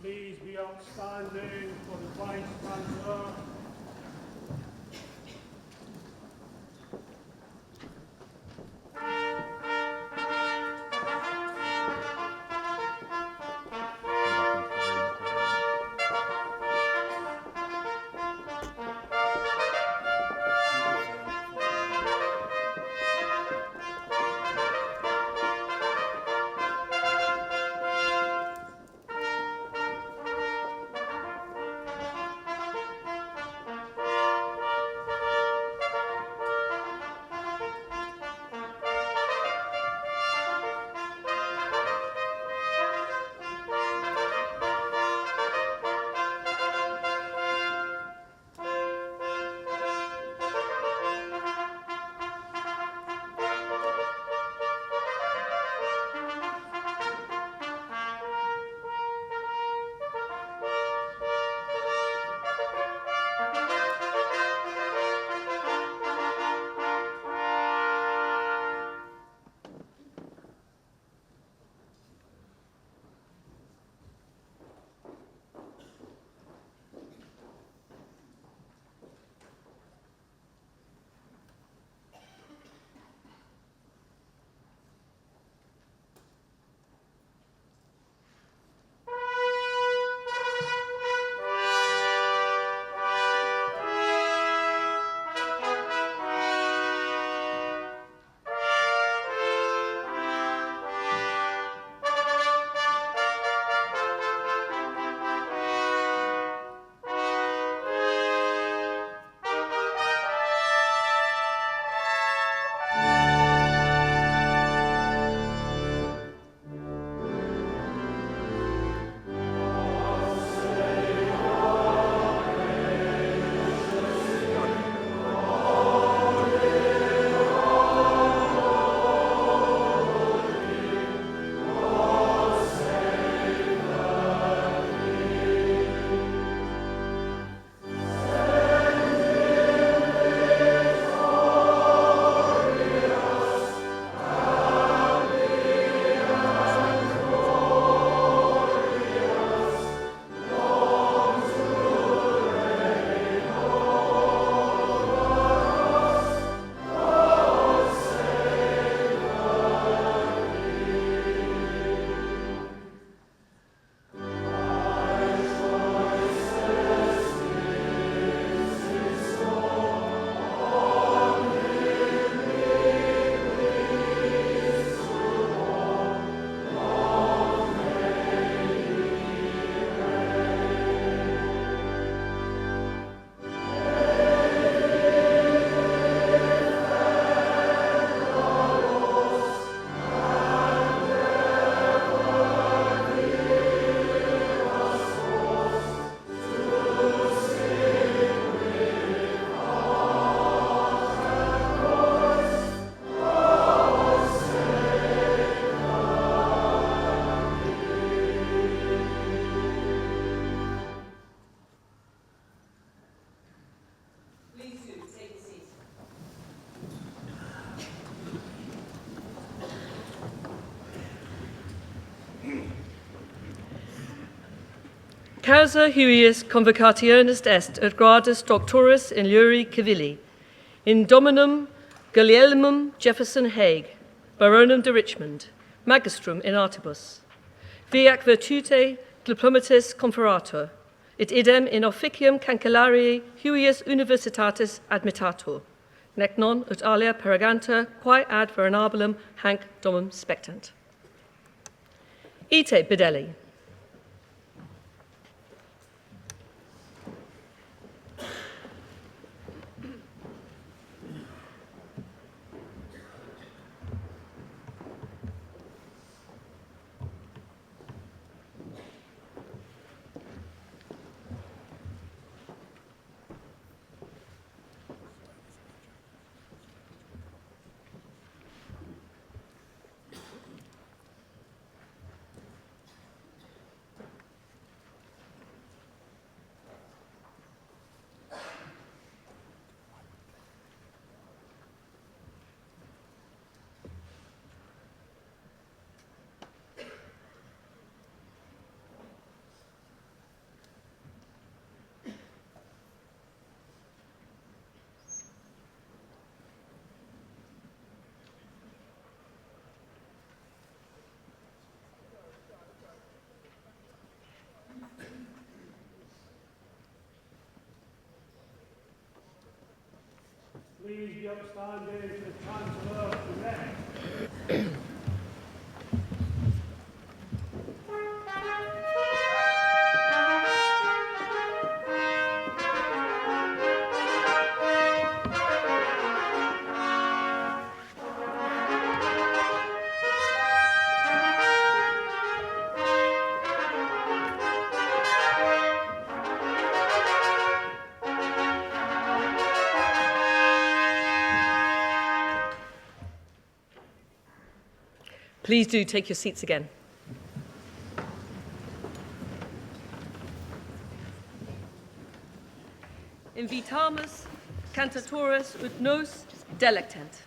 please be upstanding for the Vice Chancellor. Causa huius convocationis est et gradus doctoris in Iuri Civilli, in Dominum Gulielmum Jefferson Hague, Baronum de Richmond, Magistrum in Artibus, viac virtute diplomatis conferator, et idem in officium cancellarii huius universitatis admittatur, nec non ut alia peraganta quae ad venerabilim hanc domum spectant. Ite bidelli. please be upstanding to the Chancellor elect. Please do take your seats again. Invitamus cantatores ut nos delectent.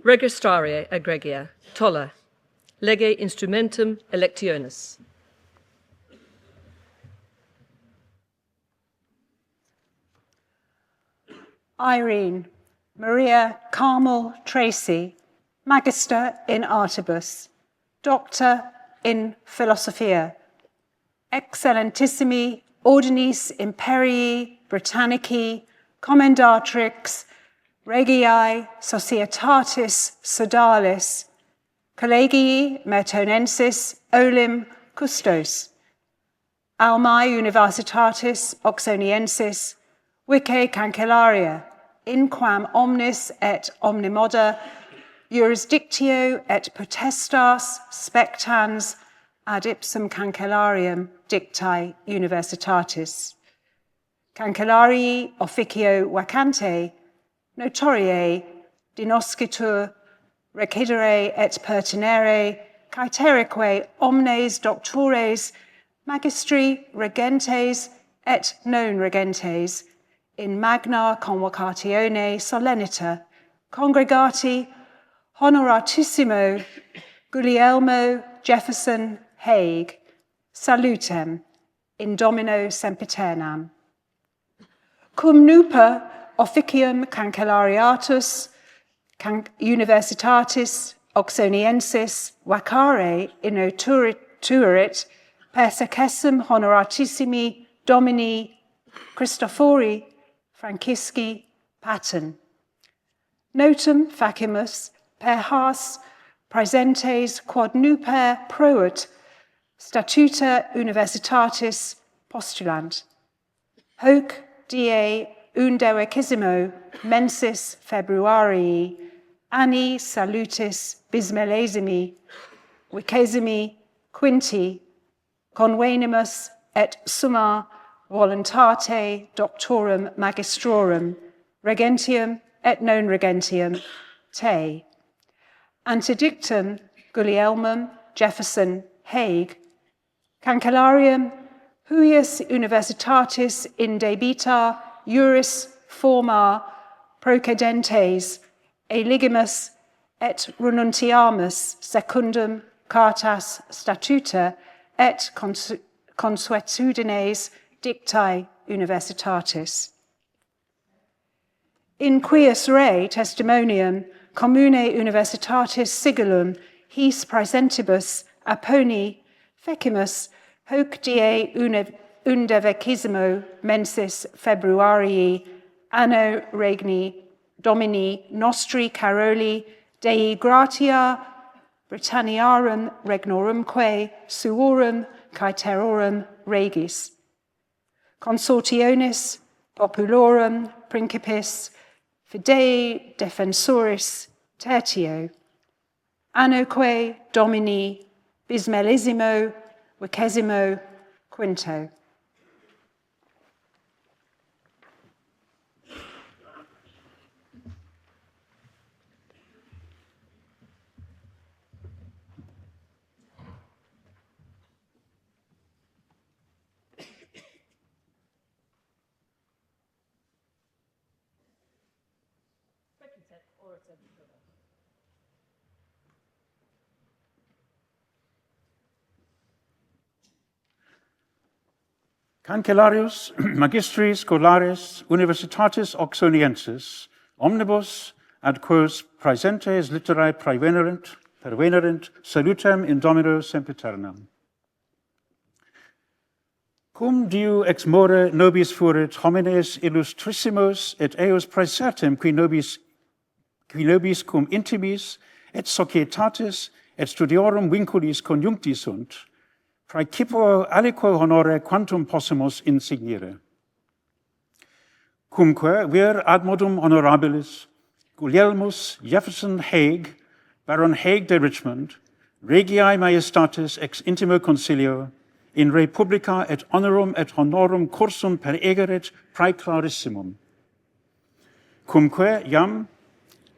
Registraria egregia, tolla, lege instrumentum electionis. Irene Maria Carmel Tracy, Magister in Artibus, Doctor in Philosophia, Excellentissimi Ordinis Imperii Britannici Commendatrix Regii Societatis Sodalis, Collegii Mertonensis Olim Custos, Almae Universitatis Oxoniensis, Vice Cancellaria, inquam omnis et omnimoda, jurisdictio et potestas spectans ad ipsum cancellarium dictae universitatis. Cancellarii officio vacante, notoriae dinoscitur recidere et pertinere, caeterique omnes doctores, magistri regentes et non regentes, in magna convocatione solennita, congregati Honoratissimo Guglielmo Jefferson Hague, salutem, in domino sempiternam. Cum nuper officium cancellariatus Universitatis Oxoniensis vacare innoturit persecessum honoratissimi Domini Christophori Francisci paten. Notum facimus per has praesentes quod nuper prout statuta Universitatis postulant. Hoc die 11 mensis Februarii anni salutis bismillesimi vicesimi quinti convenimus et summa voluntate doctorum magistrorum regentium et non regentium te. Antedictum Guglielmum Jefferson Hague, Cancellarium huius Universitatis in debita juris forma procedentes eligimus et renuntiamus secundum cartas statuta et consuetudines dictae Universitatis. In quius rei testimonium commune Universitatis sigillum his praesentibus apponi fecimus hoc die 11 mensis Februarii anno regni Domini nostri Caroli Dei gratia Britanniarum regnorumque suorum caeterorum regis. Consortionis populorum principis fidei defensoris tertio. Annoque Domini bismillesimo vicesimo quinto. Cancellarius magistris scholaris Universitatis Oxoniensis omnibus ad quos praesentes litterae pervenerent salutem in domino sempiternam. Cum diu ex more nobis furit homines illustrissimus et eos praesertem qui nobis cum intimis et societatis et studiorum vinculis conjuncti sunt, praecipo aliquo honore quantum possumus insignire. Cumque vir ad modum honorabilis Guglielmus Jefferson Hague, Baron Hague de Richmond, regiae majestatis ex intimo concilio, in re publica et honorum et honorum cursum per egeret praeclarissimum. Cumque iam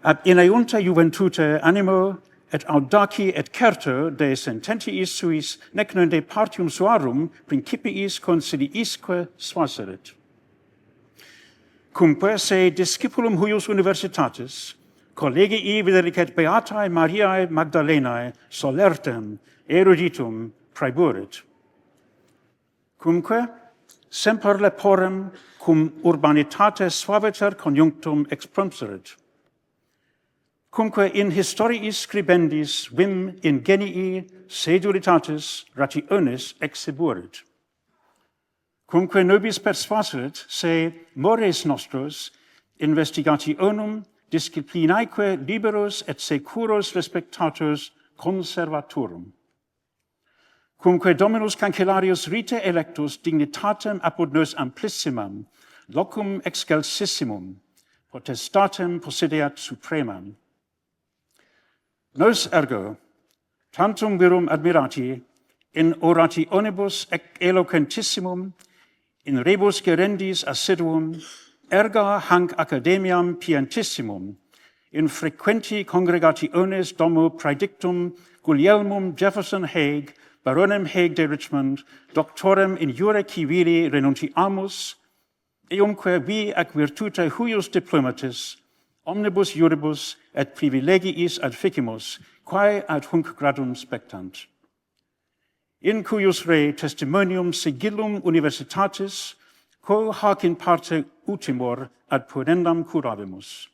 ad ineunta juventute animo et audaci et certo de sententiis suis nec non de partium suarum principiis conciliisque suaseret. Cumque se discipulum huius universitatis, collegii videlicet beatae Mariae Magdalenae solertem eruditum praeburit. Cumque semper leporem cum urbanitate suaviter conjunctum expromseret. Cumque in historiis scribendis vim ingenii sedulitatis rationis exhiburit. Cumque nobis persuaseret se mores nostros investigationum disciplinaeque liberos et securos respectatos conservatorum. Cumque Dominus Cancellarius rite electus dignitatem apud nos amplissimam, locum excelsissimum, potestatem possedeat supremam. Nos ergo, tantum virum admirati, in orationibus eloquentissimum, in rebus gerendis assiduum, erga hanc academiam piantissimum, in frequenti congregationes domo praedictum Guglielmum Jefferson Hague, Baronem Hague de Richmond, doctorem in jure civili renuntiamus, eumque vi ac virtute huius diplomatis, omnibus iuribus et privilegiis adficimus, quae ad hunc gradum spectant. In cuius re testimonium sigillum universitatis, quo hac in parte utimor ad pudendam curavimus.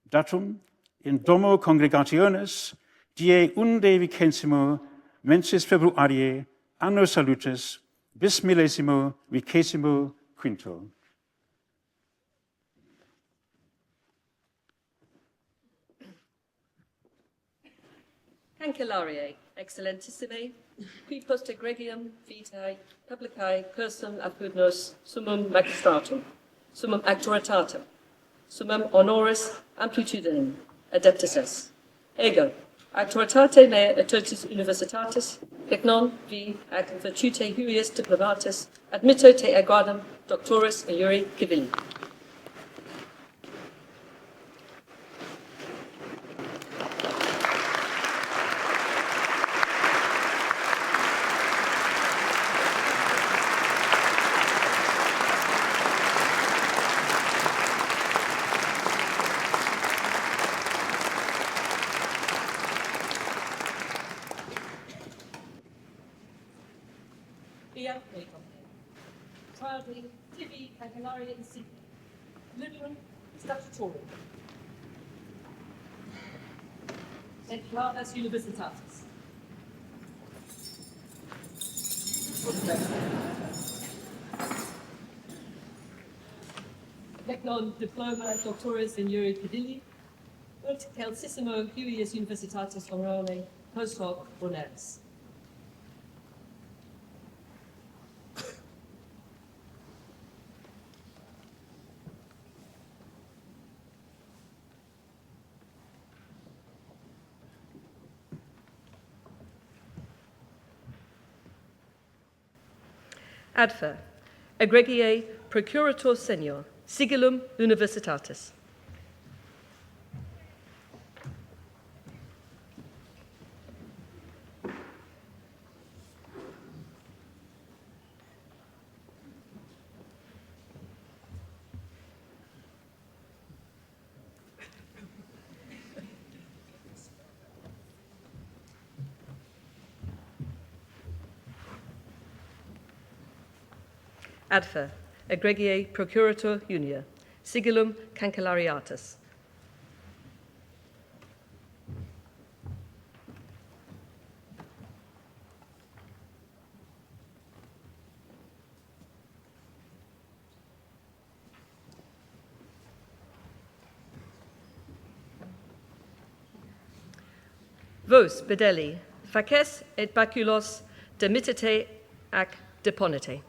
Datum, in domo congregationis, die unde vicensimo mensis februarie, anno salutis, bis millesimo vicesimo quinto. Cancellariae, excellentissime, qui post egregium vitae publicae cursum apud nos summum magistratum, summum actuaritatem, summum honoris amplitudinem, adeptus es. Ego, actuaritate mea et totis universitatis, hic non vi ac virtute huius diplomatis, admitto te aguardam doctoris iure civili. Proudly, tibi cancellaria insignia, liberum statutorum, et clavis universitatis. Nec non diploma doctoris in iure civili, ut calcissimo huius universitatis honorare post hoc bonaris. Adfer, egregiae procurator senior, sigillum universitatis. Adfer, egregiae procurator junior, sigillum cancellariatus. Vos, bedelli, faces et baculos demittete ac deponete.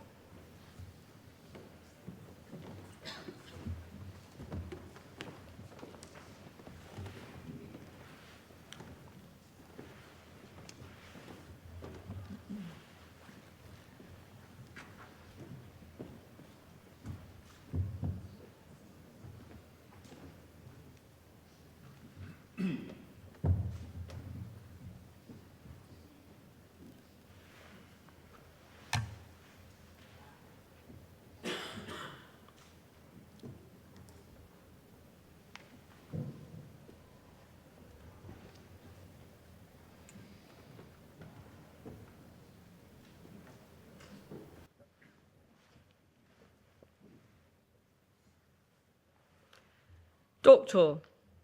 Doctor,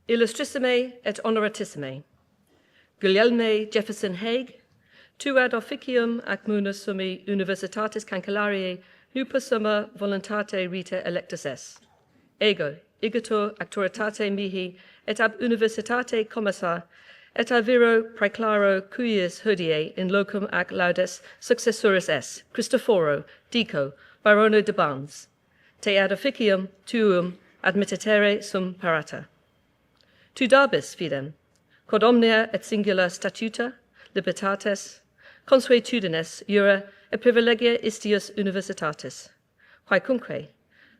illustrissime et honoratissime, Guglielme Jefferson Hague, tu ad officium ac munus summi universitatis cancellariae lupus summa voluntate rite electus es. Ego, igitur actuaritate mihi et ab universitate commissa, et a viro praeclaro cuius hodie in locum ac laudes successoris es, Christophoro, Dico, Barono de Barnes, te ad officium tuum admittetere sum parata. Tu dabis fidem, quod omnia et singula statuta, libertates, consuetudines iura et privilegia istius universitatis, quaecunque,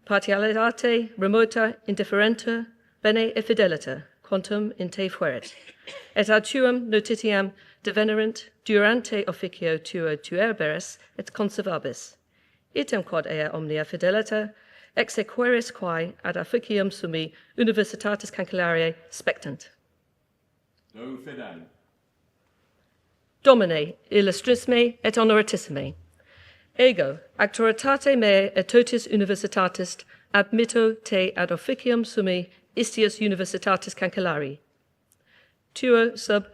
partialitate remota indifferenta, bene et fidelita, quantum in te fuerit, et ad tuam notitiam devenerint durante officio tuo tuerberis et conservabis, item quod ea omnia fidelita, exequeris quae ad officium summi Universitatis Cancellariae spectant. Do fide. Domine, illustrissime et honoratissime, ego, actoritate mea et totis universitatis admitto te ad officium summi istius Universitatis Cancellarii. Tuo sub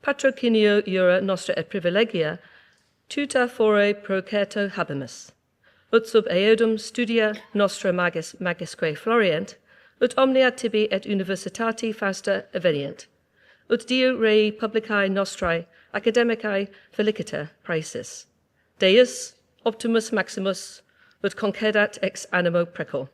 patrocinio iura nostra et privilegia tuta fore procerto habemus, ut sub eodum studia nostra magisque florient, ut omnia tibi et universitati fausta evenient, ut Dio rei publicae nostrae academicae felicita praesis. Deus optimus maximus, ut concedat ex animo precor.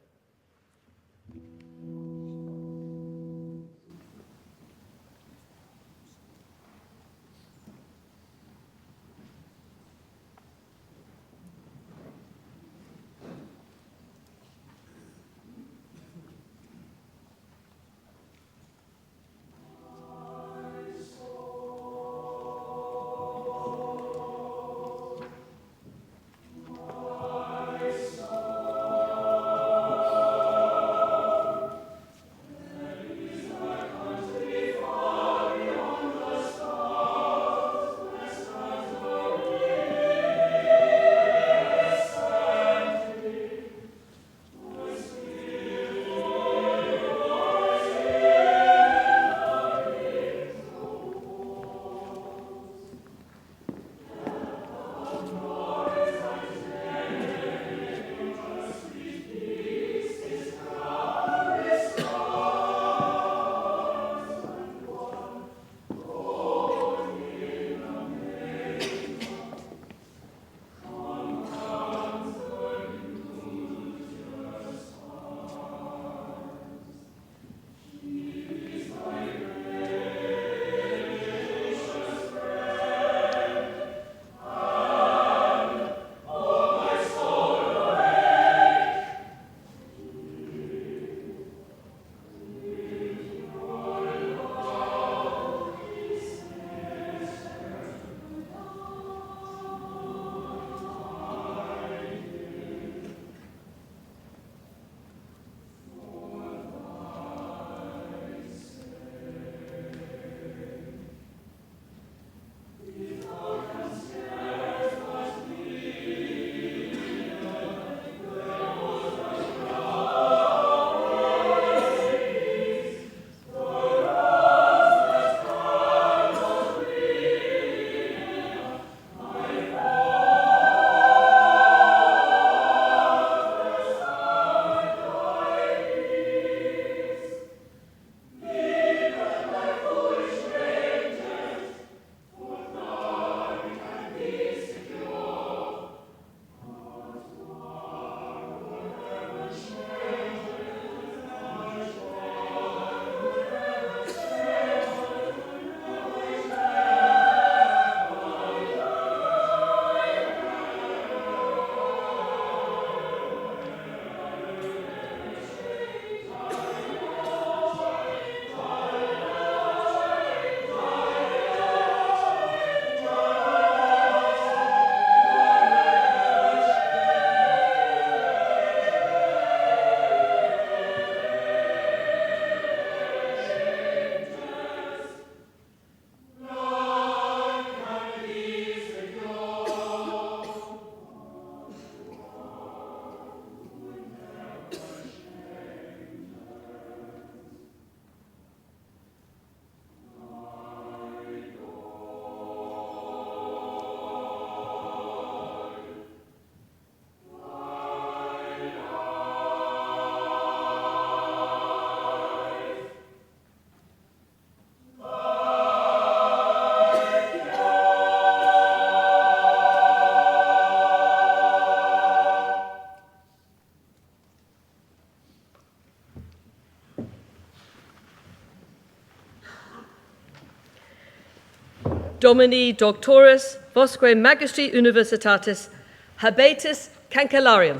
Domini Doctoris Vosque Magistri Universitatis Habetis Cancellarium.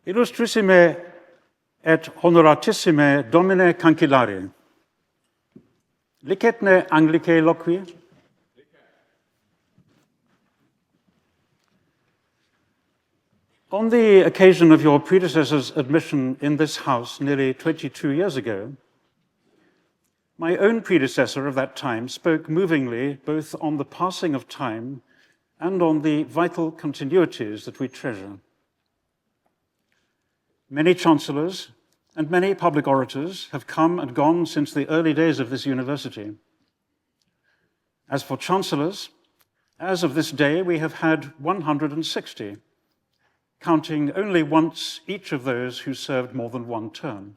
Illustrissime et honoratissime Domine Cancellare, licetne Anglicae loqui? On the occasion of your predecessor's admission in this house nearly 22 years ago, my own predecessor of that time spoke movingly both on the passing of time and on the vital continuities that we treasure. Many chancellors and many public orators have come and gone since the early days of this university. As for chancellors, as of this day, we have had 160, counting only once each of those who served more than one term.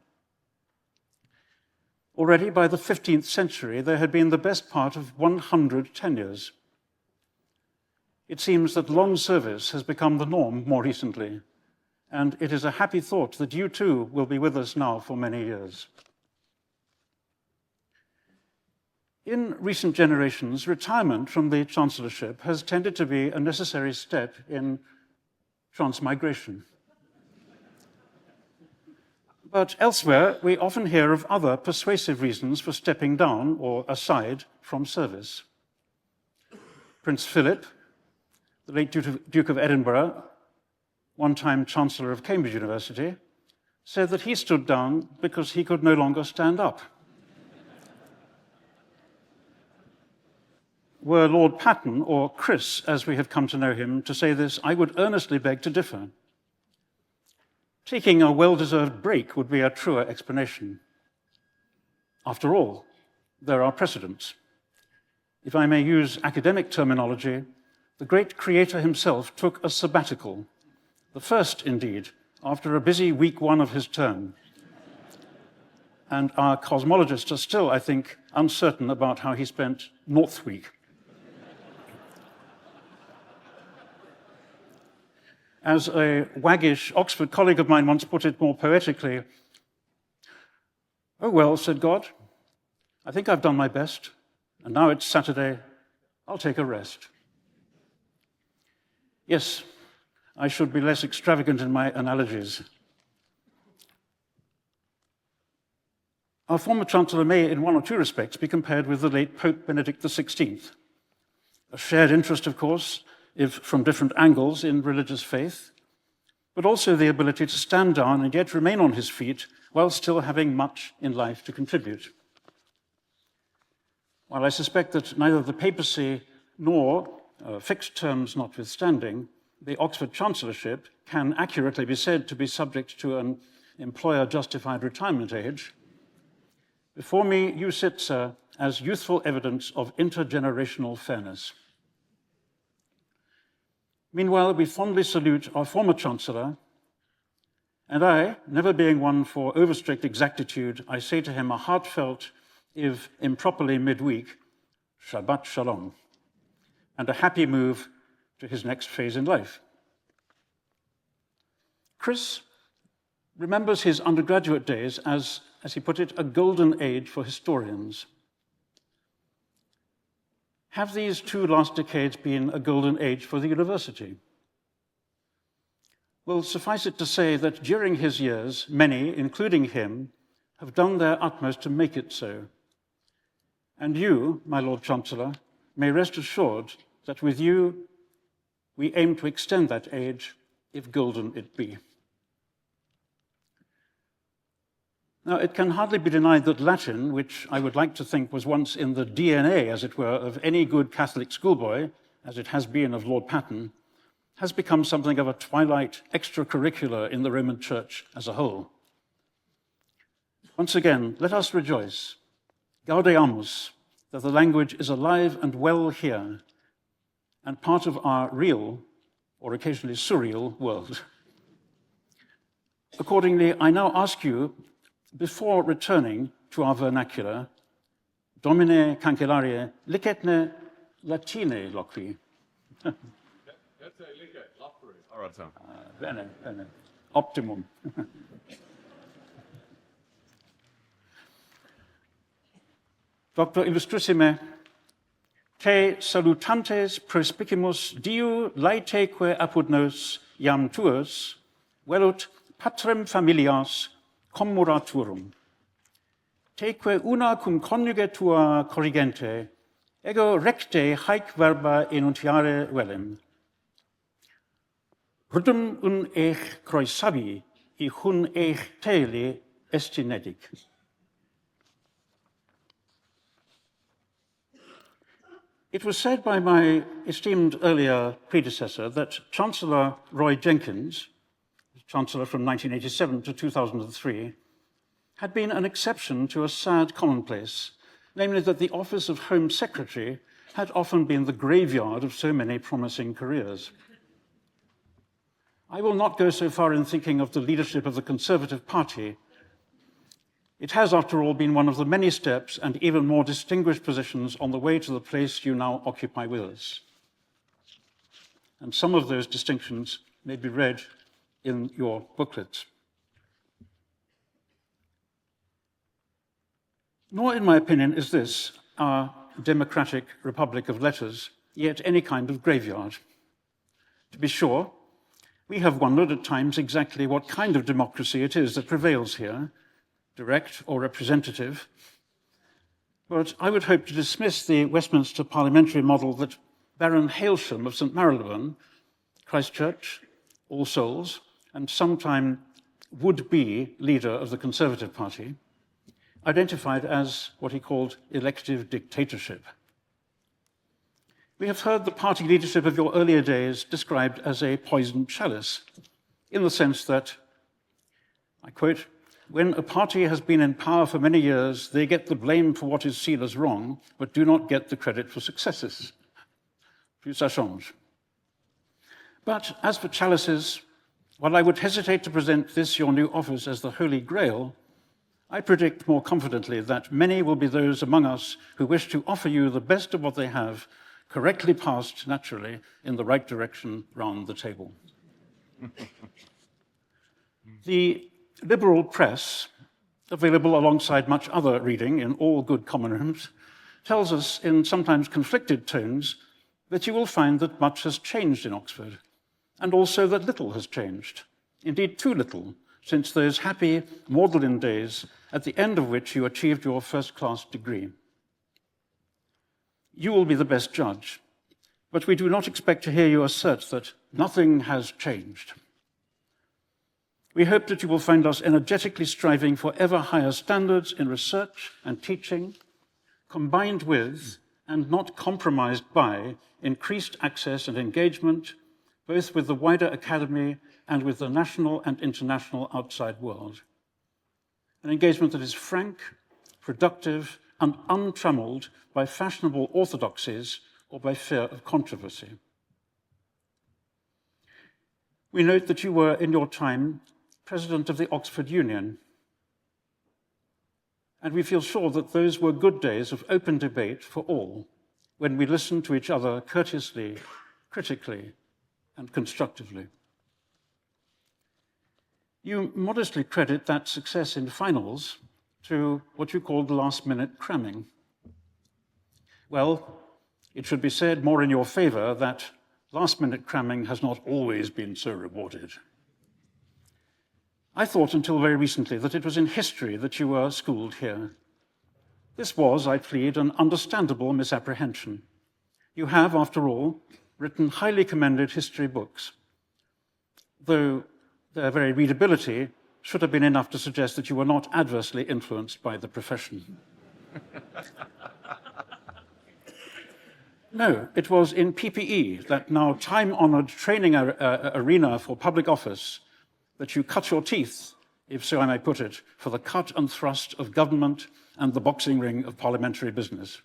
Already by the 15th century, there had been the best part of 100 tenures. It seems that long service has become the norm more recently, and it is a happy thought that you too will be with us now for many years. In recent generations, retirement from the chancellorship has tended to be a necessary step in transmigration. But elsewhere, we often hear of other persuasive reasons for stepping down or aside from service. Prince Philip, the late Duke of Edinburgh, one-time Chancellor of Cambridge University, said that he stood down because he could no longer stand up. Were Lord Patten, or Chris, as we have come to know him, to say this, I would earnestly beg to differ. Taking a well-deserved break would be a truer explanation. After all, there are precedents. If I may use academic terminology, the great creator himself took a sabbatical, the first, indeed, after a busy week one of his term. And our cosmologists are still, I think, uncertain about how he spent North Week. As a waggish Oxford colleague of mine once put it more poetically, "Oh well," said God, "I think I've done my best, and now it's Saturday, I'll take a rest." Yes, I should be less extravagant in my analogies. Our former Chancellor may, in one or two respects, be compared with the late Pope Benedict XVI. A shared interest, of course, if from different angles in religious faith, but also the ability to stand down and yet remain on his feet while still having much in life to contribute. While I suspect that neither the papacy nor, fixed terms notwithstanding, the Oxford Chancellorship can accurately be said to be subject to an employer-justified retirement age, before me you sit, sir, as youthful evidence of intergenerational fairness. Meanwhile, we fondly salute our former Chancellor, and I, never being one for over-strict exactitude, I say to him a heartfelt, if improperly midweek, Shabbat Shalom, and a happy move to his next phase in life. Chris remembers his undergraduate days as he put it, a golden age for historians. Have these two last decades been a golden age for the university? Well, suffice it to say that during his years, many, including him, have done their utmost to make it so. And you, my Lord Chancellor, may rest assured that with you, we aim to extend that age, if golden it be. Now, it can hardly be denied that Latin, which I would like to think was once in the DNA, as it were, of any good Catholic schoolboy, as it has been of Lord Patten, has become something of a twilight extracurricular in the Roman Church as a whole. Once again, let us rejoice, gaudeamus, that the language is alive and well here, and part of our real, or occasionally surreal, world. Accordingly, I now ask you, before returning to our vernacular, Domine Cancellare, licetne Latine loqui. Bene, bene. Optimum. Doctor illustrissime, te salutantes prospicimus Diu laeteque apud nos iam tuus, velut patrem familias commuraturum. Teque una cum coniuge tua corrigente, ego recte haec verba enuntiare velem. Rudum un ech croesavi, I hun ech tele estinedic. It was said by my esteemed earlier predecessor that Chancellor Roy Jenkins, Chancellor from 1987 to 2003, had been an exception to a sad commonplace, namely that the office of Home Secretary had often been the graveyard of so many promising careers. I will not go so far in thinking of the leadership of the Conservative Party. It has, after all, been one of the many steps and even more distinguished positions on the way to the place you now occupy with us. And some of those distinctions may be read in your booklets. Nor, in my opinion, is this, our democratic republic of letters, yet any kind of graveyard. To be sure, we have wondered at times exactly what kind of democracy it is that prevails here, direct or representative. But I would hope to dismiss the Westminster parliamentary model that Baron Hailsham of St. Marylebone, Christchurch, All Souls, and sometime would-be leader of the Conservative Party, identified as what he called elective dictatorship. We have heard the party leadership of your earlier days described as a poisoned chalice, in the sense that, I quote, when a party has been in power for many years, they get the blame for what is seen as wrong, but do not get the credit for successes. Plus ça change. But as for chalices, while I would hesitate to present this, your new office, as the Holy Grail, I predict more confidently that many will be those among us who wish to offer you the best of what they have, correctly passed, naturally, in the right direction round the table. The liberal press, available alongside much other reading in all good common rooms, tells us in sometimes conflicted tones that you will find that much has changed in Oxford, and also that little has changed, indeed too little, since those happy Magdalen days at the end of which you achieved your first-class degree. You will be the best judge, but we do not expect to hear you assert that nothing has changed. We hope that you will find us energetically striving for ever higher standards in research and teaching, combined with, and not compromised by, increased access and engagement, both with the wider academy and with the national and international outside world. An engagement that is frank, productive, and untrammeled by fashionable orthodoxies or by fear of controversy. We note that you were, in your time, president of the Oxford Union, and we feel sure that those were good days of open debate for all, when we listened to each other courteously, critically, and constructively. You modestly credit that success in finals to what you called last-minute cramming. Well, it should be said more in your favor that last-minute cramming has not always been so rewarded. I thought until very recently that it was in history that you were schooled here. This was, I plead, an understandable misapprehension. You have, after all, written highly commended history books, though their very readability should have been enough to suggest that you were not adversely influenced by the profession. No, it was in PPE, that now time-honored training arena for public office, that you cut your teeth, if so I may put it, for the cut and thrust of government and the boxing ring of parliamentary business.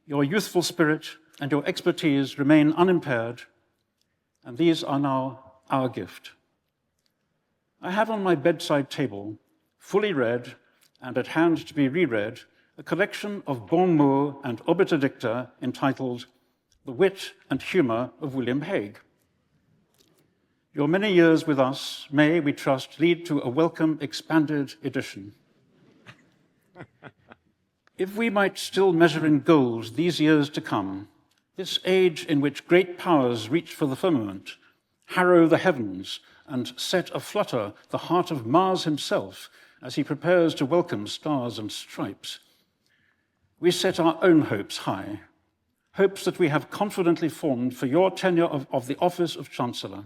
Your youthful spirit and your expertise remain unimpaired, and these are now our gift. I have on my bedside table, fully read and at hand to be reread, a collection of bon mots and obiter dicta entitled The Wit and Humour of William Hague. Your many years with us may, we trust, lead to a welcome expanded edition. If we might still measure in gold these years to come, this age in which great powers reach for the firmament, harrow the heavens, and set aflutter the heart of Mars himself as he prepares to welcome stars and stripes. We set our own hopes high, hopes that we have confidently formed for your tenure of the office of Chancellor.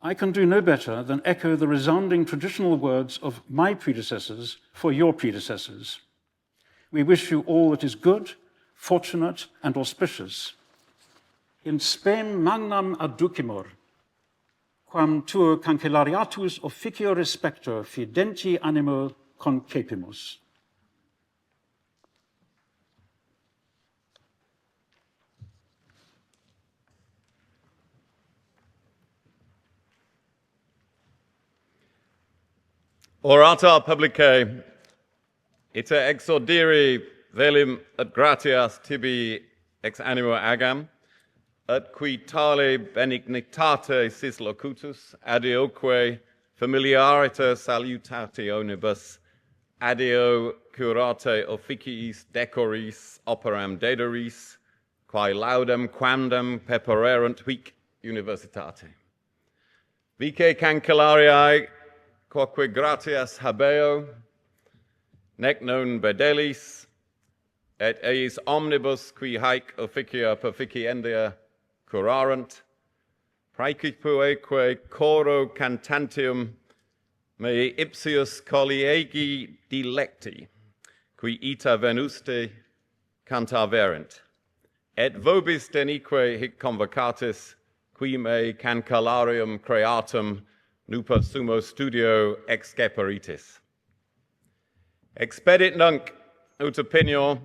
I can do no better than echo the resounding traditional words of my predecessors for your predecessors. We wish you all that is good, fortunate, and auspicious. In spem magnam adducimur, quam tuo cancellariatus officio respector fidenti animo concepimus. Orata publicae, ita exordiri velim et gratias tibi ex animo agam, et qui tale benignitate sis locutus, adioque familiariter salutationibus, adio curate officiis decoris operam dedoris, quae laudem quandam pepererunt huic universitate. Vice cancellariae, quoque gratias habeo, nec non bedelis, et eis omnibus qui haec officia perficiendia curarant, praecipueque coro cantantium mei ipsius colliegi dilecti, qui ita venuste cantaverent, et vobis denique hic convocatis, qui me cancellarium creatum nuper sumo studio exceperitis. Expedit nunc, ut opinio,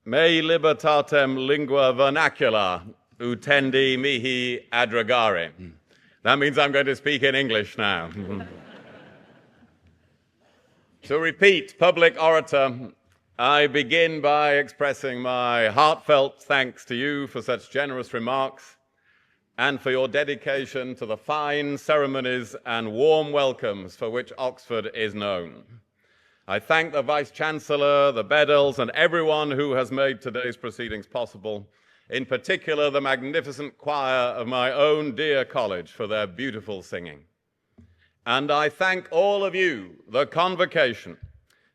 me libertatem lingua vernacula utendi mihi adragare. That means I'm going to speak in English now. To repeat, public orator, I begin by expressing my heartfelt thanks to you for such generous remarks and for your dedication to the fine ceremonies and warm welcomes for which Oxford is known. I thank the Vice-Chancellor, the Beddells, and everyone who has made today's proceedings possible, in particular the magnificent choir of my own dear college for their beautiful singing. And I thank all of you, the Convocation,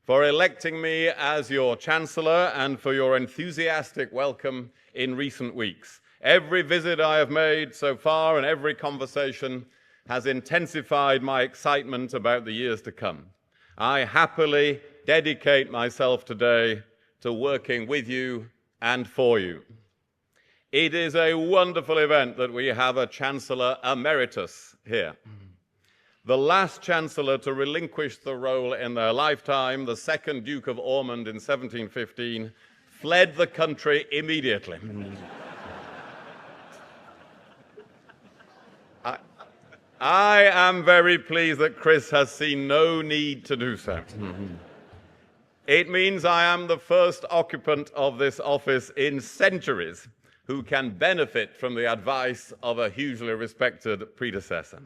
for electing me as your Chancellor and for your enthusiastic welcome in recent weeks. Every visit I have made so far and every conversation has intensified my excitement about the years to come. I happily dedicate myself today to working with you and for you. It is a wonderful event that we have a Chancellor Emeritus here. The last Chancellor to relinquish the role in their lifetime, the second Duke of Ormond in 1715, fled the country immediately. I am very pleased that Chris has seen no need to do so. It means I am the first occupant of this office in centuries who can benefit from the advice of a hugely respected predecessor.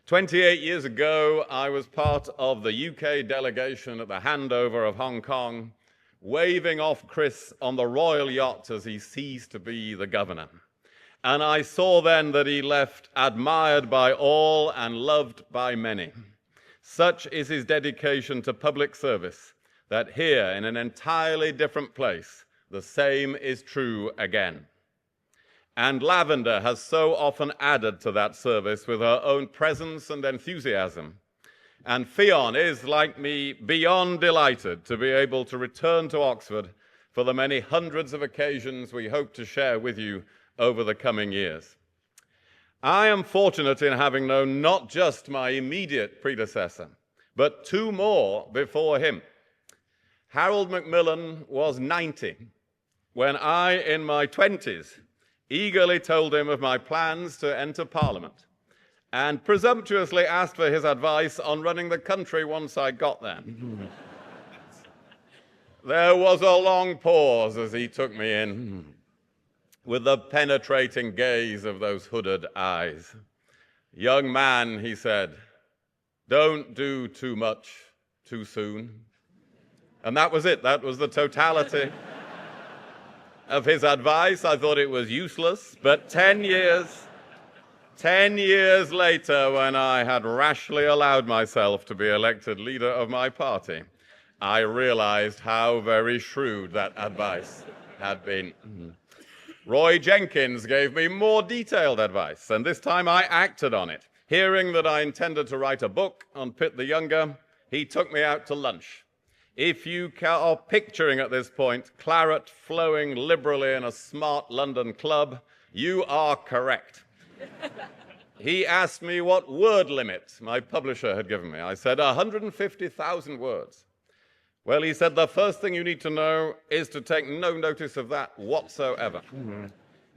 28 years ago, I was part of the UK delegation at the handover of Hong Kong, waving off Chris on the royal yacht as he ceased to be the governor. And I saw then that he left admired by all and loved by many. Such is his dedication to public service that here, in an entirely different place, the same is true again. And Lavender has so often added to that service with her own presence and enthusiasm. And Fionn is, like me, beyond delighted to be able to return to Oxford for the many hundreds of occasions we hope to share with you over the coming years. I am fortunate in having known not just my immediate predecessor, but two more before him. Harold Macmillan was 90 when I, in my 20s, eagerly told him of my plans to enter Parliament and presumptuously asked for his advice on running the country once I got there. There was a long pause as he took me in, with the penetrating gaze of those hooded eyes. "Young man," he said, "don't do too much too soon." And that was it. That was the totality of his advice. I thought it was useless, but 10 years 10 years later, when I had rashly allowed myself to be elected leader of my party, I realized how very shrewd that advice had been. Roy Jenkins gave me more detailed advice, and this time I acted on it. Hearing that I intended to write a book on Pitt the Younger, he took me out to lunch. If you are picturing at this point claret flowing liberally in a smart London club, you are correct. He asked me what word limit my publisher had given me. I said 150,000 words. Well, he said, the first thing you need to know is to take no notice of that whatsoever.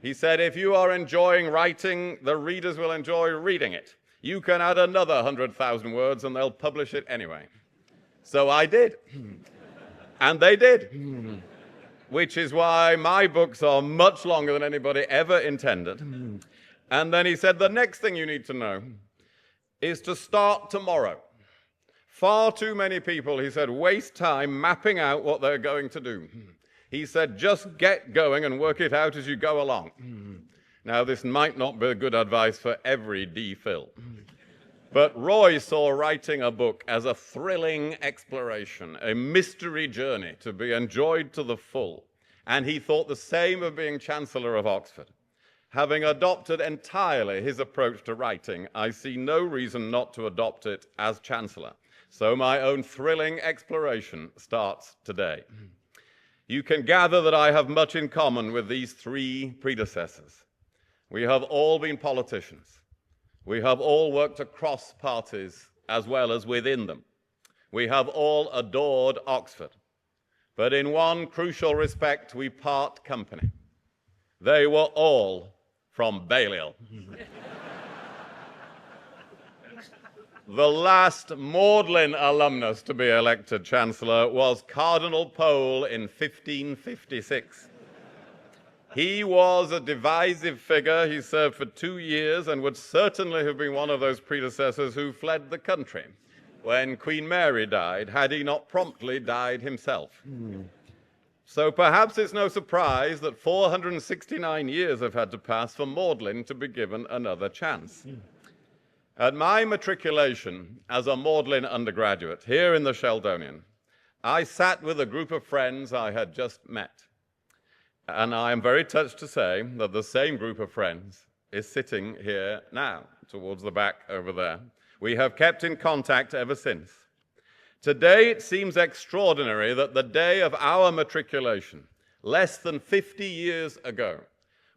He said, if you are enjoying writing, the readers will enjoy reading it. You can add another 100,000 words and they'll publish it anyway. So I did. And they did. Which is why my books are much longer than anybody ever intended. And then he said, the next thing you need to know is to start tomorrow. Far too many people, he said, waste time mapping out what they're going to do. He said, just get going and work it out as you go along. Now, this might not be good advice for every D.Phil. But Roy saw writing a book as a thrilling exploration, a mystery journey to be enjoyed to the full. And he thought the same of being Chancellor of Oxford. Having adopted entirely his approach to writing, I see no reason not to adopt it as Chancellor. So my own thrilling exploration starts today. You can gather that I have much in common with these three predecessors. We have all been politicians. We have all worked across parties as well as within them. We have all adored Oxford. But in one crucial respect, we part company. They were all from Balliol. The last Magdalen alumnus to be elected Chancellor was Cardinal Pole in 1556. He was a divisive figure. He served for 2 years and would certainly have been one of those predecessors who fled the country when Queen Mary died, had he not promptly died himself. So perhaps it's no surprise that 469 years have had to pass for Magdalen to be given another chance. At my matriculation as a Magdalen undergraduate here in the Sheldonian, I sat with a group of friends I had just met. And I am very touched to say that the same group of friends is sitting here now, towards the back over there. We have kept in contact ever since. Today it seems extraordinary that the day of our matriculation, less than 50 years ago,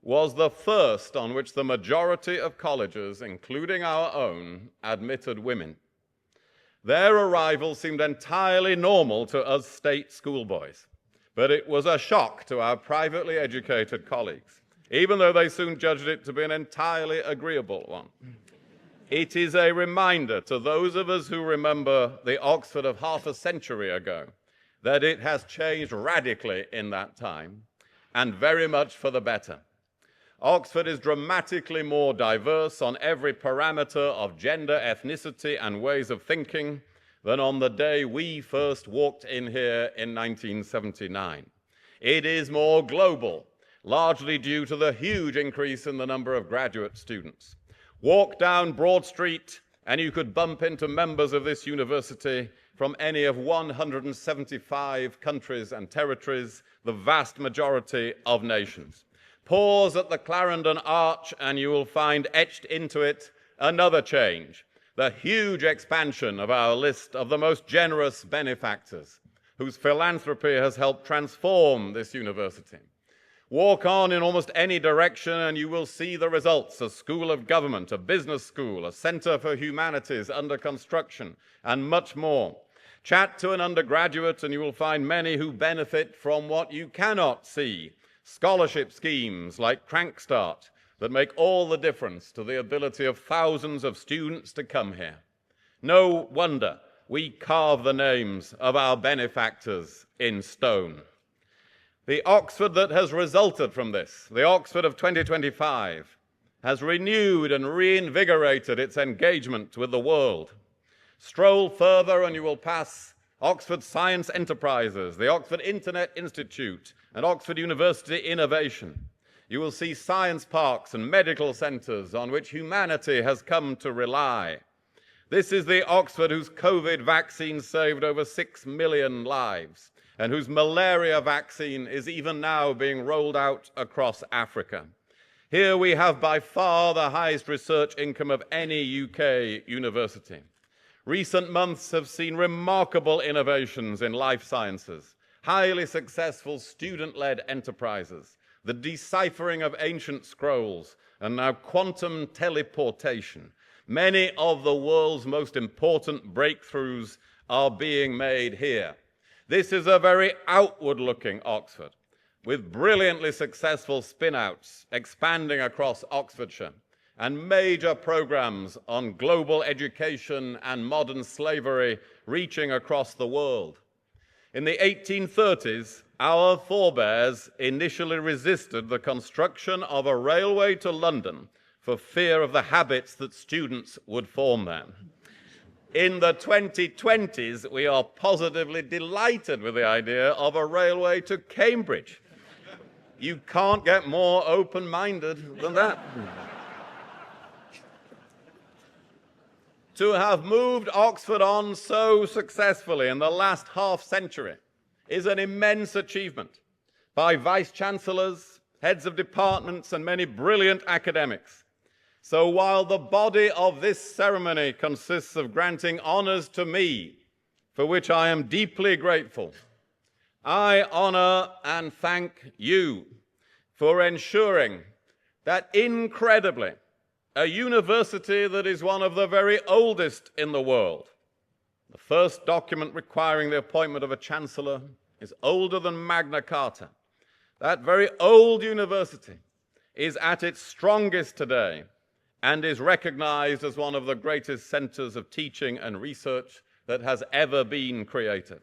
was the first on which the majority of colleges, including our own, admitted women. Their arrival seemed entirely normal to us state schoolboys, but it was a shock to our privately educated colleagues, even though they soon judged it to be an entirely agreeable one. It is a reminder to those of us who remember the Oxford of half a century ago that it has changed radically in that time, and very much for the better. Oxford is dramatically more diverse on every parameter of gender, ethnicity, and ways of thinking than on the day we first walked in here in 1979. It is more global, largely due to the huge increase in the number of graduate students. Walk down Broad Street and you could bump into members of this university from any of 175 countries and territories, the vast majority of nations. Pause at the Clarendon Arch and you will find etched into it another change, the huge expansion of our list of the most generous benefactors whose philanthropy has helped transform this university. Walk on in almost any direction and you will see the results: a school of government, a business school, a center for humanities under construction, and much more. Chat to an undergraduate and you will find many who benefit from what you cannot see: scholarship schemes like Crankstart that make all the difference to the ability of thousands of students to come here. No wonder we carve the names of our benefactors in stone. The Oxford that has resulted from this, the Oxford of 2025, has renewed and reinvigorated its engagement with the world. Stroll further and you will pass Oxford Science Enterprises, the Oxford Internet Institute, and Oxford University Innovation. You will see science parks and medical centres on which humanity has come to rely. This is the Oxford whose COVID vaccine saved over 6 million lives, and whose malaria vaccine is even now being rolled out across Africa. Here we have by far the highest research income of any UK university. Recent months have seen remarkable innovations in life sciences, highly successful student-led enterprises, the deciphering of ancient scrolls, and now quantum teleportation. Many of the world's most important breakthroughs are being made here. This is a very outward-looking Oxford, with brilliantly successful spin-outs expanding across Oxfordshire, and major programs on global education and modern slavery reaching across the world. In the 1830s, our forebears initially resisted the construction of a railway to London for fear of the habits that students would form there. In the 2020s, we are positively delighted with the idea of a railway to Cambridge. You can't get more open-minded than that. To have moved Oxford on so successfully in the last half-century is an immense achievement by vice-chancellors, heads of departments, and many brilliant academics. So while the body of this ceremony consists of granting honours to me, for which I am deeply grateful, I honour and thank you for ensuring that, incredibly, a university that is one of the very oldest in the world, the first document requiring the appointment of a chancellor is older than Magna Carta. That very old university is at its strongest today and is recognized as one of the greatest centers of teaching and research that has ever been created.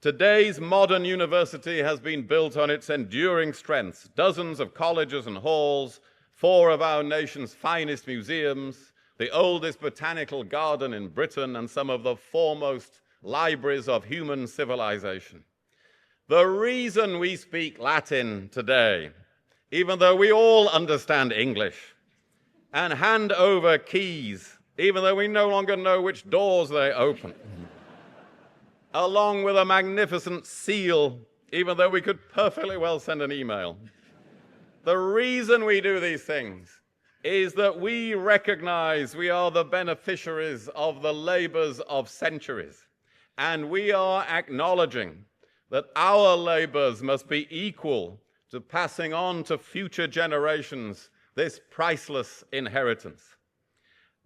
Today's modern university has been built on its enduring strengths, dozens of colleges and halls, 4 of our nation's finest museums, the oldest botanical garden in Britain, and some of the foremost libraries of human civilization. The reason we speak Latin today, even though we all understand English, and hand over keys, even though we no longer know which doors they open, along with a magnificent seal, even though we could perfectly well send an email. The reason we do these things is that we recognize we are the beneficiaries of the labors of centuries, and we are acknowledging that our labors must be equal to passing on to future generations this priceless inheritance.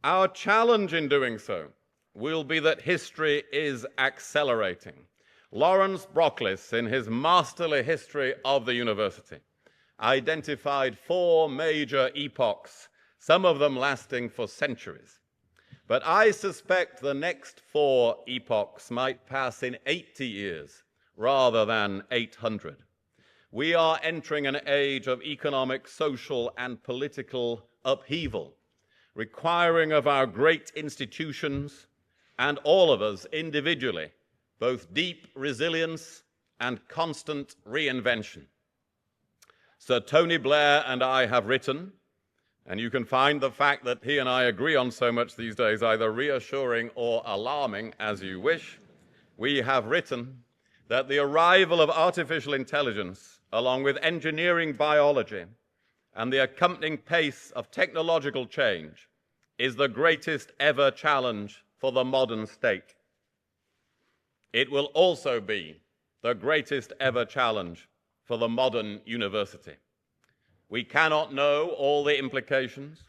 Our challenge in doing so will be that history is accelerating. Lawrence Brockles, in his masterly history of the university, identified 4 major epochs, some of them lasting for centuries. But I suspect the next 4 epochs might pass in 80 years rather than 800. We are entering an age of economic, social, and political upheaval, requiring of our great institutions and all of us individually both deep resilience and constant reinvention. Sir Tony Blair and I have written, and you can find the fact that he and I agree on so much these days either reassuring or alarming, as you wish. We have written that the arrival of artificial intelligence, along with engineering biology and the accompanying pace of technological change, is the greatest ever challenge for the modern state. It will also be the greatest ever challenge for the modern university. We cannot know all the implications.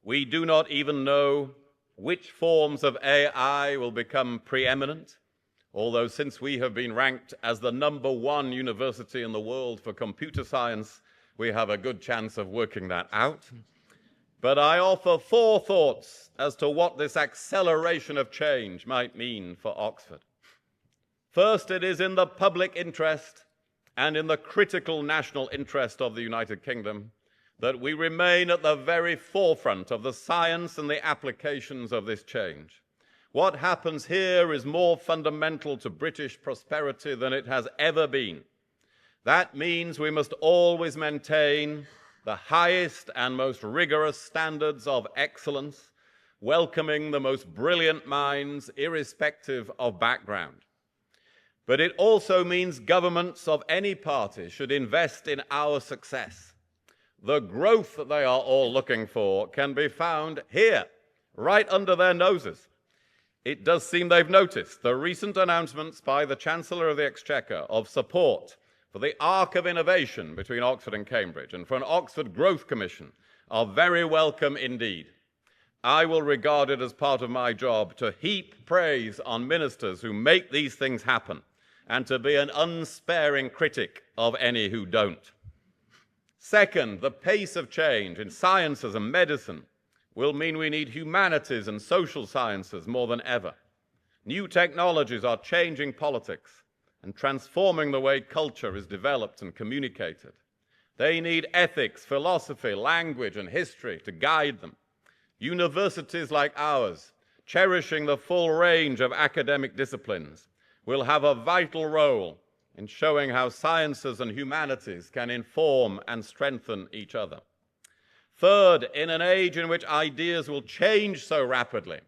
We do not even know which forms of AI will become preeminent, although since we have been ranked as the #1 university in the world for computer science, we have a good chance of working that out. But I offer 4 thoughts as to what this acceleration of change might mean for Oxford. First, it is in the public interest and in the critical national interest of the United Kingdom that we remain at the very forefront of the science and the applications of this change. What happens here is more fundamental to British prosperity than it has ever been. That means we must always maintain the highest and most rigorous standards of excellence, welcoming the most brilliant minds, irrespective of background. But it also means governments of any party should invest in our success. The growth that they are all looking for can be found here, right under their noses. It does seem they've noticed the recent announcements by the Chancellor of the Exchequer of support for the arc of innovation between Oxford and Cambridge and for an Oxford Growth Commission are very welcome indeed. I will regard it as part of my job to heap praise on ministers who make these things happen and to be an unsparing critic of any who don't. Second, the pace of change in sciences and medicine will mean we need humanities and social sciences more than ever. New technologies are changing politics and transforming the way culture is developed and communicated. They need ethics, philosophy, language, and history to guide them. Universities like ours, cherishing the full range of academic disciplines, will have a vital role in showing how sciences and humanities can inform and strengthen each other. Third, in an age in which ideas will change so rapidly,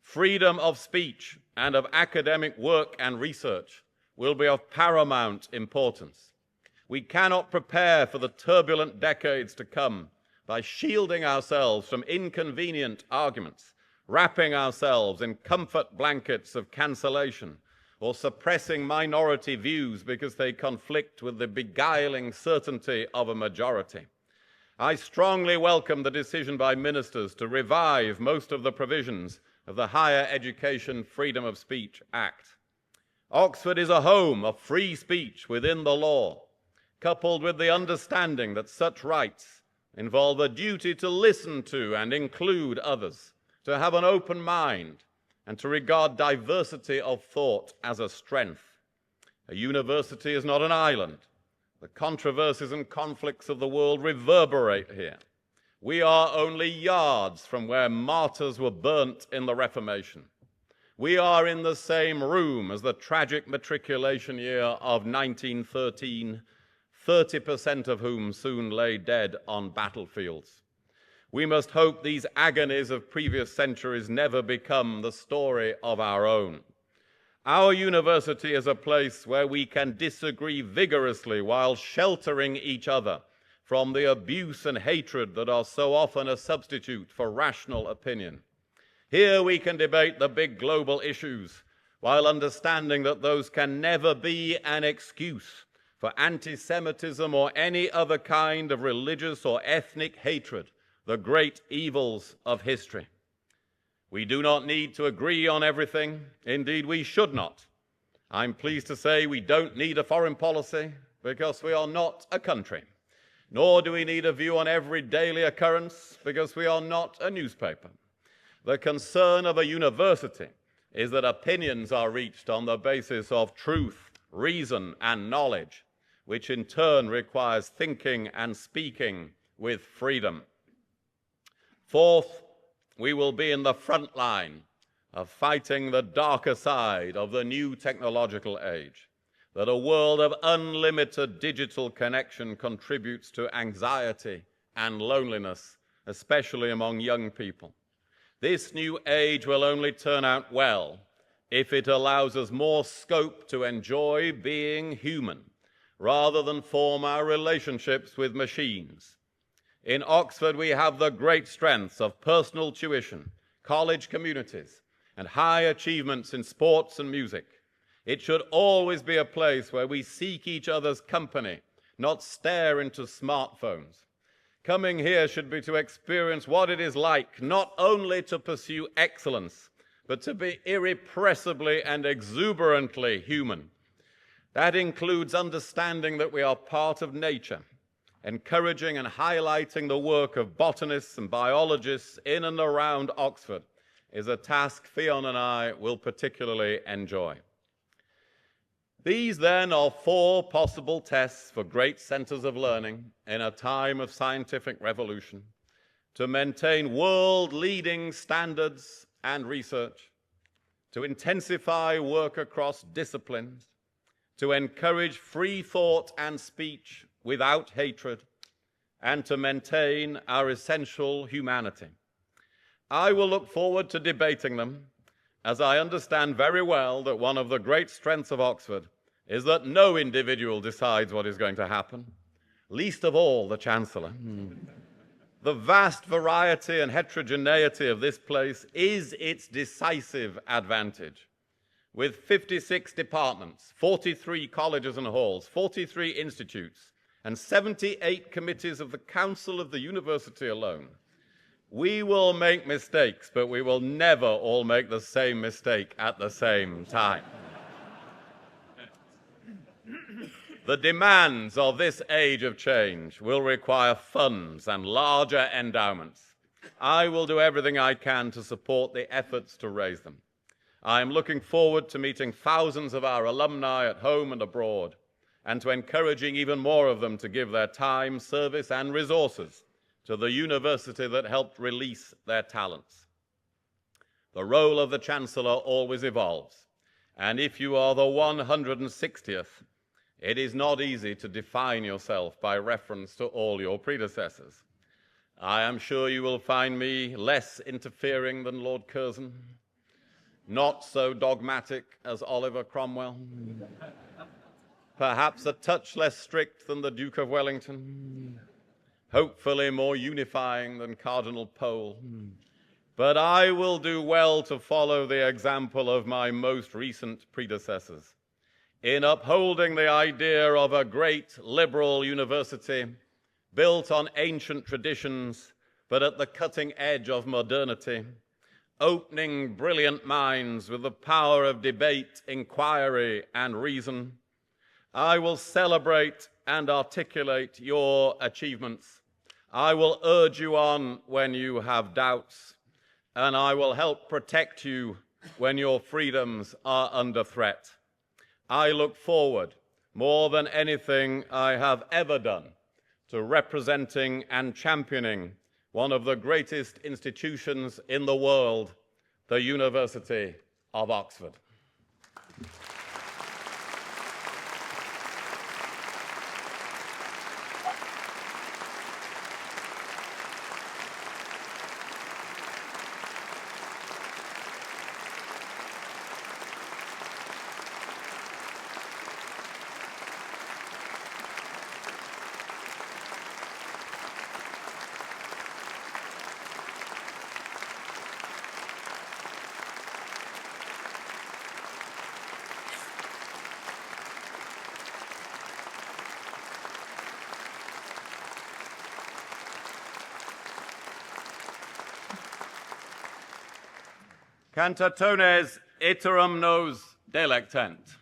freedom of speech and of academic work and research will be of paramount importance. We cannot prepare for the turbulent decades to come by shielding ourselves from inconvenient arguments, wrapping ourselves in comfort blankets of cancellation, or suppressing minority views because they conflict with the beguiling certainty of a majority. I strongly welcome the decision by ministers to revive most of the provisions of the Higher Education Freedom of Speech Act. Oxford is a home of free speech within the law, coupled with the understanding that such rights involve a duty to listen to and include others, to have an open mind, and to regard diversity of thought as a strength. A university is not an island. The controversies and conflicts of the world reverberate here. We are only yards from where martyrs were burnt in the Reformation. We are in the same room as the tragic matriculation year of 1913, 30% of whom soon lay dead on battlefields. We must hope these agonies of previous centuries never become the story of our own. Our university is a place where we can disagree vigorously while sheltering each other from the abuse and hatred that are so often a substitute for rational opinion. Here we can debate the big global issues while understanding that those can never be an excuse for anti-Semitism or any other kind of religious or ethnic hatred, the great evils of history. We do not need to agree on everything. Indeed, we should not. I'm pleased to say we don't need a foreign policy because we are not a country, nor do we need a view on every daily occurrence because we are not a newspaper. The concern of a university is that opinions are reached on the basis of truth, reason, and knowledge, which in turn requires thinking and speaking with freedom. Fourth, we will be in the front line of fighting the darker side of the new technological age, that a world of unlimited digital connection contributes to anxiety and loneliness, especially among young people. This new age will only turn out well if it allows us more scope to enjoy being human, rather than form our relationships with machines. In Oxford, we have the great strengths of personal tuition, college communities, and high achievements in sports and music. It should always be a place where we seek each other's company, not stare into smartphones. Coming here should be to experience what it is like not only to pursue excellence, but to be irrepressibly and exuberantly human. That includes understanding that we are part of nature, encouraging and highlighting the work of botanists and biologists in and around Oxford is a task Fionn and I will particularly enjoy. These then are 4 possible tests for great centers of learning in a time of scientific revolution to maintain world-leading standards and research, to intensify work across disciplines, to encourage free thought and speech without hatred, and to maintain our essential humanity. I will look forward to debating them, as I understand very well that one of the great strengths of Oxford is that no individual decides what is going to happen, least of all the Chancellor. The vast variety and heterogeneity of this place is its decisive advantage. With 56 departments, 43 colleges and halls, 43 institutes, and 78 committees of the Council of the University alone, we will make mistakes, but we will never all make the same mistake at the same time. The demands of this age of change will require funds and larger endowments. I will do everything I can to support the efforts to raise them. I am looking forward to meeting thousands of our alumni at home and abroad, and to encouraging even more of them to give their time, service, and resources to the university that helped release their talents. The role of the Chancellor always evolves, and if you are the 160th, it is not easy to define yourself by reference to all your predecessors. I am sure you will find me less interfering than Lord Curzon, not so dogmatic as Oliver Cromwell, perhaps a touch less strict than the Duke of Wellington, hopefully more unifying than Cardinal Pole. But I will do well to follow the example of my most recent predecessors in upholding the idea of a great liberal university built on ancient traditions, but at the cutting edge of modernity, opening brilliant minds with the power of debate, inquiry, and reason. I will celebrate and articulate your achievements. I will urge you on when you have doubts, and I will help protect you when your freedoms are under threat. I look forward, more than anything I have ever done, to representing and championing one of the greatest institutions in the world, the University of Oxford. Cantatones iterum nos delectent.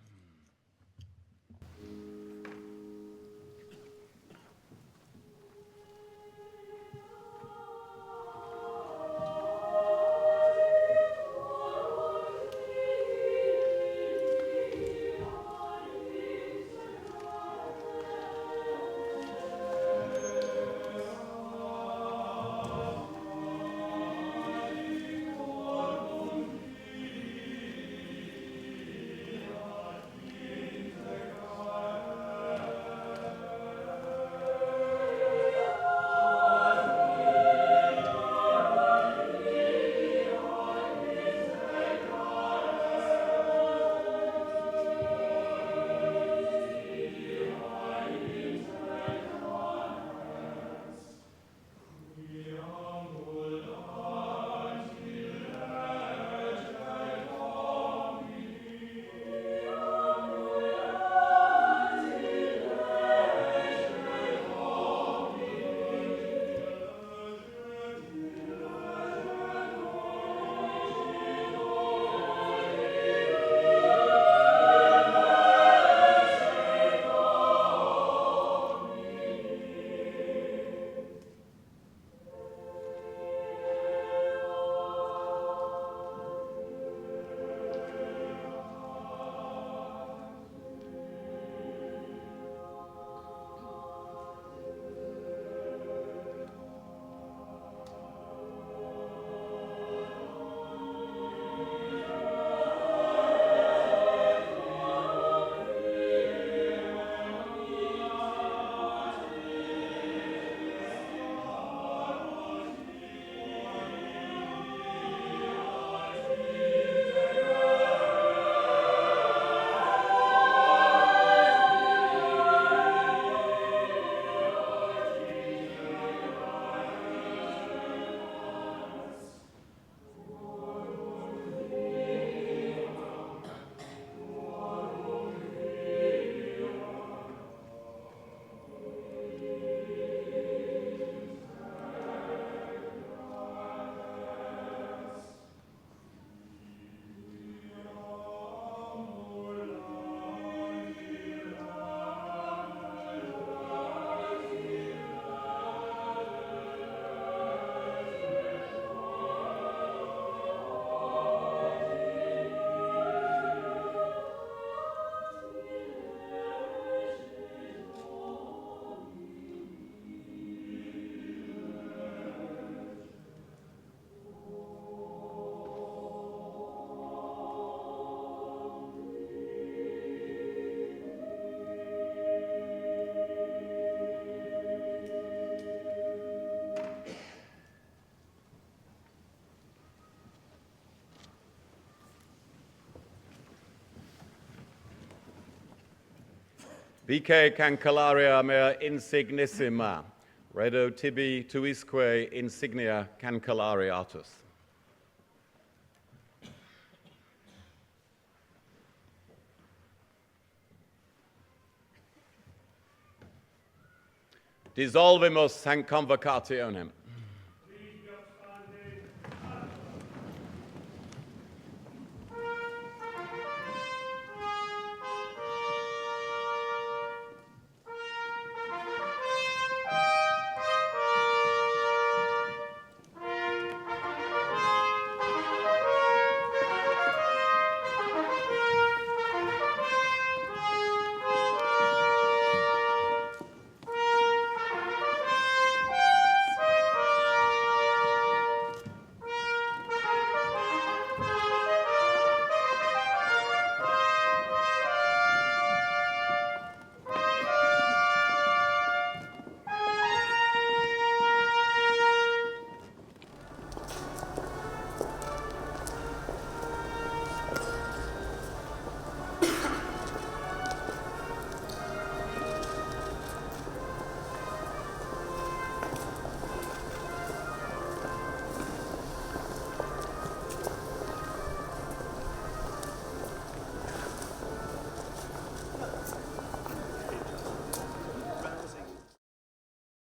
Vice Cancellaria mea insignissima, redo tibi tuisque insignia cancellariatus. Dissolvimus hanc convocationem.